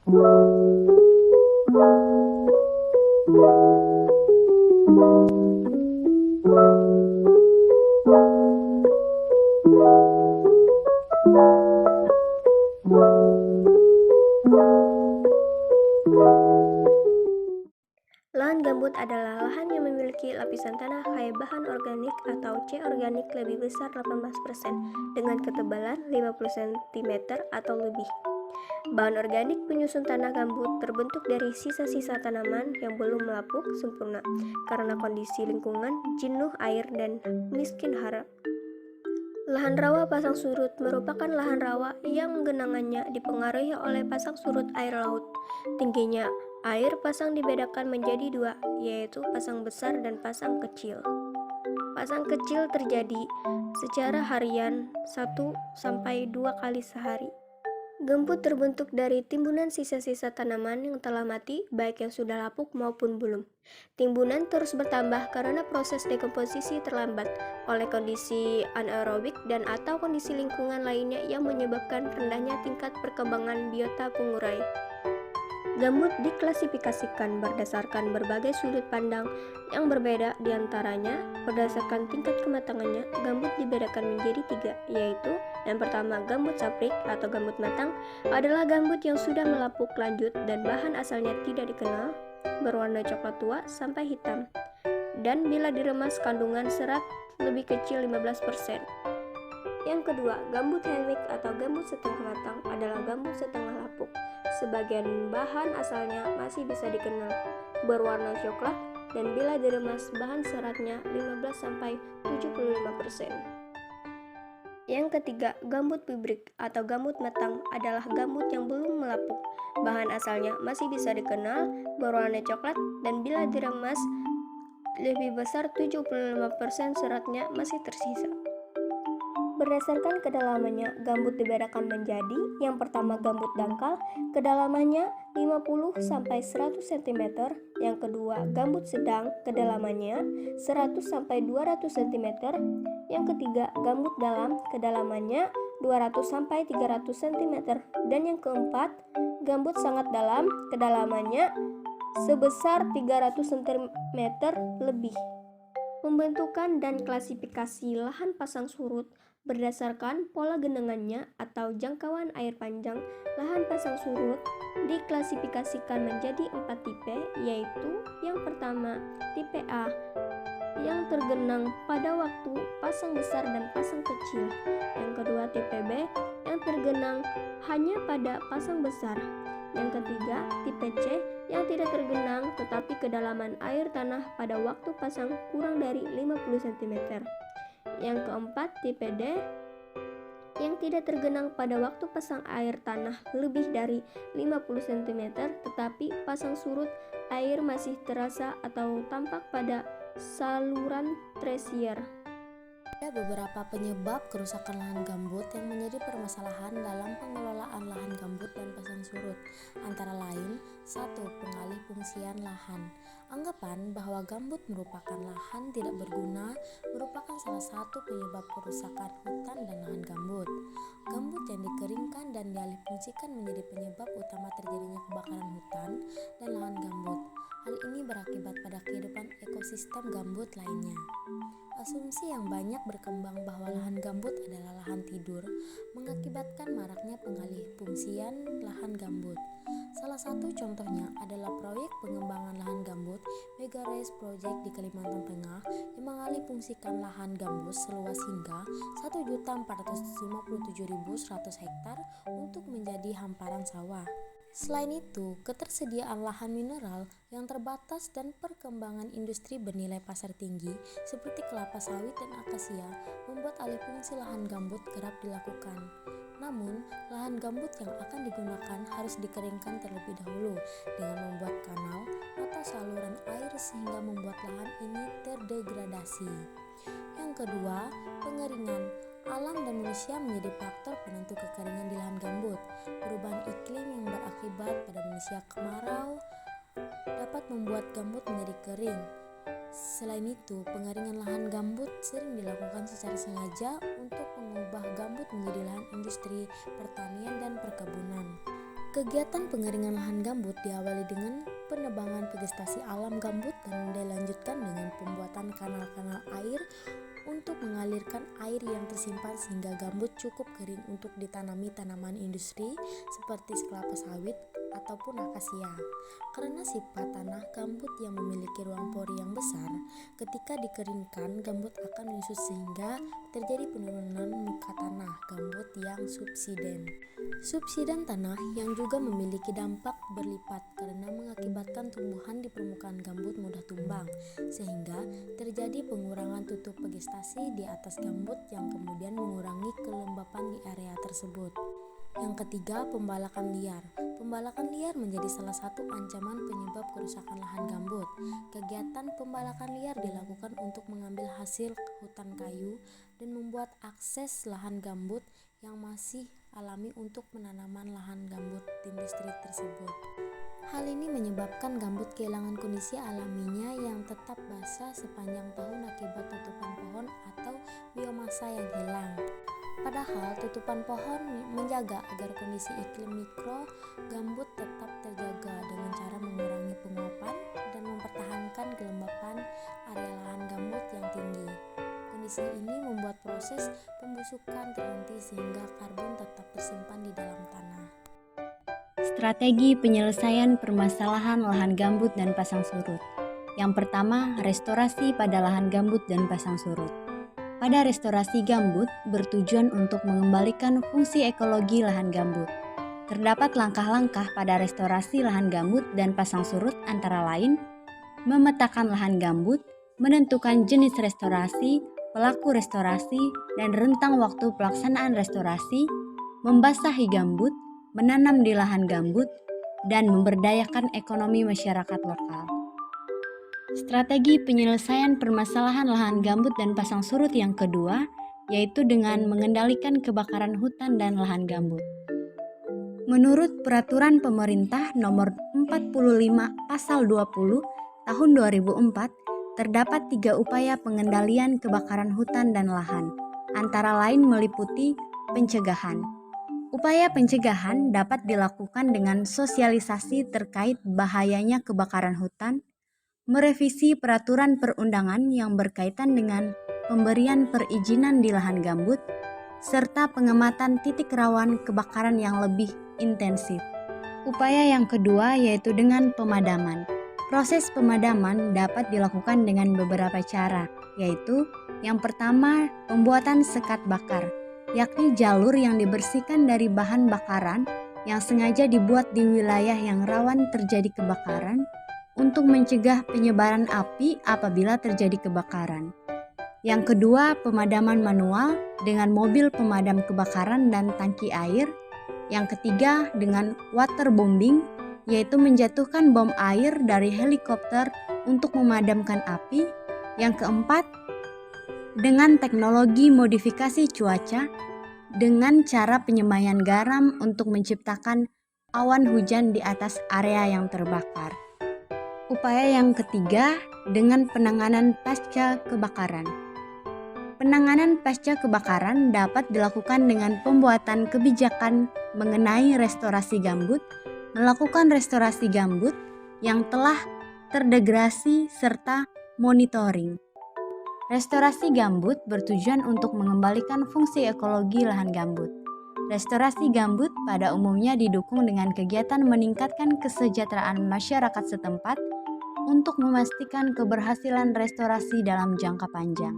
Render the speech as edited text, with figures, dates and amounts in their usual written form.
Lahan gambut adalah lahan yang memiliki lapisan tanah kaya bahan organik atau C organik lebih besar 18% dengan ketebalan 50 cm atau lebih. Bahan organik penyusun tanah gambut terbentuk dari sisa-sisa tanaman yang belum melapuk sempurna karena kondisi lingkungan, jenuh air, dan miskin hara. Lahan rawa pasang surut merupakan lahan rawa yang genangannya dipengaruhi oleh pasang surut air laut. Tingginya air pasang dibedakan menjadi dua, yaitu pasang besar dan pasang kecil. Pasang kecil terjadi secara harian 1-2 kali sehari. Gambut terbentuk dari timbunan sisa-sisa tanaman yang telah mati, baik yang sudah lapuk maupun belum. Timbunan terus bertambah karena proses dekomposisi terlambat oleh kondisi anaerobik dan atau kondisi lingkungan lainnya yang menyebabkan rendahnya tingkat perkembangan biota pengurai. Gambut diklasifikasikan berdasarkan berbagai sudut pandang yang berbeda, diantaranya berdasarkan tingkat kematangannya. Gambut dibedakan menjadi 3, yaitu yang pertama gambut saprik atau gambut matang adalah gambut yang sudah melapuk lanjut dan bahan asalnya tidak dikenal, berwarna coklat tua sampai hitam, dan bila diremas kandungan serat lebih kecil 15%. Yang kedua, gambut hemik atau gambut setengah matang adalah gambut setengah lapuk. Sebagian bahan asalnya masih bisa dikenal, berwarna coklat, dan bila diremas bahan seratnya 15-75%. Yang ketiga, gambut bibrik atau gambut matang adalah gambut yang belum melapuk. Bahan asalnya masih bisa dikenal, berwarna coklat, dan bila diremas lebih besar 75% seratnya masih tersisa. Berdasarkan kedalamannya, gambut dibedakan menjadi yang pertama gambut dangkal, kedalamannya 50-100 cm, yang kedua gambut sedang, kedalamannya 100-200 cm, yang ketiga gambut dalam, kedalamannya 200-300 cm, dan yang keempat gambut sangat dalam, kedalamannya sebesar 300 cm lebih. Pembentukan dan klasifikasi lahan pasang surut berdasarkan pola genangannya atau jangkauan air panjang. Lahan pasang surut diklasifikasikan menjadi 4 tipe, yaitu yang pertama tipe A yang tergenang pada waktu pasang besar dan pasang kecil. Yang kedua tipe B yang tergenang hanya pada pasang besar. Yang ketiga tipe C yang tidak tergenang tetapi kedalaman air tanah pada waktu pasang kurang dari 50 cm. Yang keempat tipe D yang tidak tergenang pada waktu pasang air tanah lebih dari 50 cm tetapi pasang surut air masih terasa atau tampak pada saluran trasier. Ada beberapa penyebab kerusakan lahan gambut yang menjadi permasalahan dalam pengelolaan lahan gambut dan pasang surut, antara lain 1. Pengalih fungsian lahan. Anggapan bahwa gambut merupakan lahan tidak berguna merupakan salah satu penyebab kerusakan hutan dan lahan gambut. Gambut yang dikeringkan dan dialihfungsikan menjadi penyebab utama terjadinya kebakaran hutan dan lahan gambut. Hal ini berakibat pada kehidupan ekosistem gambut lainnya. Asumsi yang banyak berkembang bahwa lahan gambut adalah lahan tidur mengakibatkan maraknya pengalihfungsian lahan gambut. Salah satu contohnya adalah proyek pengembangan lahan gambut Megares Project di Kalimantan Tengah yang mengalihfungsikan lahan gambut seluas hingga 1.457.100 hektar untuk menjadi hamparan sawah. Selain itu, ketersediaan lahan mineral yang terbatas dan perkembangan industri bernilai pasar tinggi seperti kelapa sawit dan akasia membuat alihfungsi lahan gambut kerap dilakukan. Namun, lahan gambut yang akan digunakan harus dikeringkan terlebih dahulu dengan membuat kanal atau saluran air sehingga membuat lahan ini terdegradasi. Yang kedua, pengeringan. Alam dan manusia menjadi faktor penentu kekeringan di lahan gambut. Perubahan iklim yang berakibat pada manusia kemarau dapat membuat gambut menjadi kering. Selain itu, pengeringan lahan gambut sering dilakukan secara sengaja untuk mengubah gambut menjadi lahan industri, pertanian, dan perkebunan. Kegiatan pengeringan lahan gambut diawali dengan penebangan vegetasi alam gambut dan dilanjutkan dengan pembuatan kanal-kanal air untuk mengalirkan air yang tersimpan sehingga gambut cukup kering untuk ditanami tanaman industri seperti kelapa sawit ataupun akasia. Karena sifat tanah gambut yang memiliki ruang pori yang besar, ketika dikeringkan gambut akan menyusut sehingga terjadi penurunan muka tanah gambut yang subsiden. Subsiden tanah yang juga memiliki dampak berlipat karena mengakibatkan tumbuhan di permukaan gambut mudah tumbang, sehingga terjadi pengurangan tutup vegetasi di atas gambut yang kemudian mengurangi kelembapan di area tersebut. Yang ketiga, pembalakan liar. Pembalakan liar menjadi salah satu ancaman penyebab kerusakan lahan gambut. Kegiatan pembalakan liar dilakukan untuk mengambil hasil hutan kayu dan membuat akses lahan gambut yang masih alami untuk penanaman lahan gambut industri tersebut. Hal ini menyebabkan gambut kehilangan kondisi alaminya yang tetap basah sepanjang tahun akibat tutupan pohon atau biomasa yang hilang. Padahal tutupan pohon menjaga agar kondisi iklim mikro gambut tetap terjaga dengan cara mengurangi penguapan dan mempertahankan kelembapan area lahan gambut yang tinggi. Kondisi ini membuat proses pembusukan terhenti sehingga karbon tetap tersimpan di dalam tanah. Strategi penyelesaian permasalahan lahan gambut dan pasang surut. Yang pertama, restorasi pada lahan gambut dan pasang surut. Pada restorasi gambut bertujuan untuk mengembalikan fungsi ekologi lahan gambut. Terdapat langkah-langkah pada restorasi lahan gambut dan pasang surut antara lain memetakan lahan gambut, menentukan jenis restorasi, pelaku restorasi, dan rentang waktu pelaksanaan restorasi, membasahi gambut, menanam di lahan gambut, dan memberdayakan ekonomi masyarakat lokal. Strategi penyelesaian permasalahan lahan gambut dan pasang surut yang kedua, yaitu dengan mengendalikan kebakaran hutan dan lahan gambut. Menurut Peraturan Pemerintah Nomor 45 Pasal 20 Tahun 2004, terdapat 3 upaya pengendalian kebakaran hutan dan lahan, antara lain meliputi pencegahan. Upaya pencegahan dapat dilakukan dengan sosialisasi terkait bahayanya kebakaran hutan, merevisi peraturan perundangan yang berkaitan dengan pemberian perizinan di lahan gambut, serta pengamatan titik rawan kebakaran yang lebih intensif. Upaya yang kedua yaitu dengan pemadaman. Proses pemadaman dapat dilakukan dengan beberapa cara, yaitu yang pertama, pembuatan sekat bakar, yakni jalur yang dibersihkan dari bahan bakaran yang sengaja dibuat di wilayah yang rawan terjadi kebakaran untuk mencegah penyebaran api apabila terjadi kebakaran. Yang kedua, pemadaman manual dengan mobil pemadam kebakaran dan tangki air. Yang ketiga, dengan waterbombing, yaitu menjatuhkan bom air dari helikopter untuk memadamkan api. Yang keempat, dengan teknologi modifikasi cuaca dengan cara penyemayan garam untuk menciptakan awan hujan di atas area yang terbakar. Upaya yang ketiga, dengan penanganan pasca kebakaran. Penanganan pasca kebakaran dapat dilakukan dengan pembuatan kebijakan mengenai restorasi gambut, melakukan restorasi gambut yang telah terdegradasi, serta monitoring. Restorasi gambut bertujuan untuk mengembalikan fungsi ekologi lahan gambut. Restorasi gambut pada umumnya didukung dengan kegiatan meningkatkan kesejahteraan masyarakat setempat untuk memastikan keberhasilan restorasi dalam jangka panjang.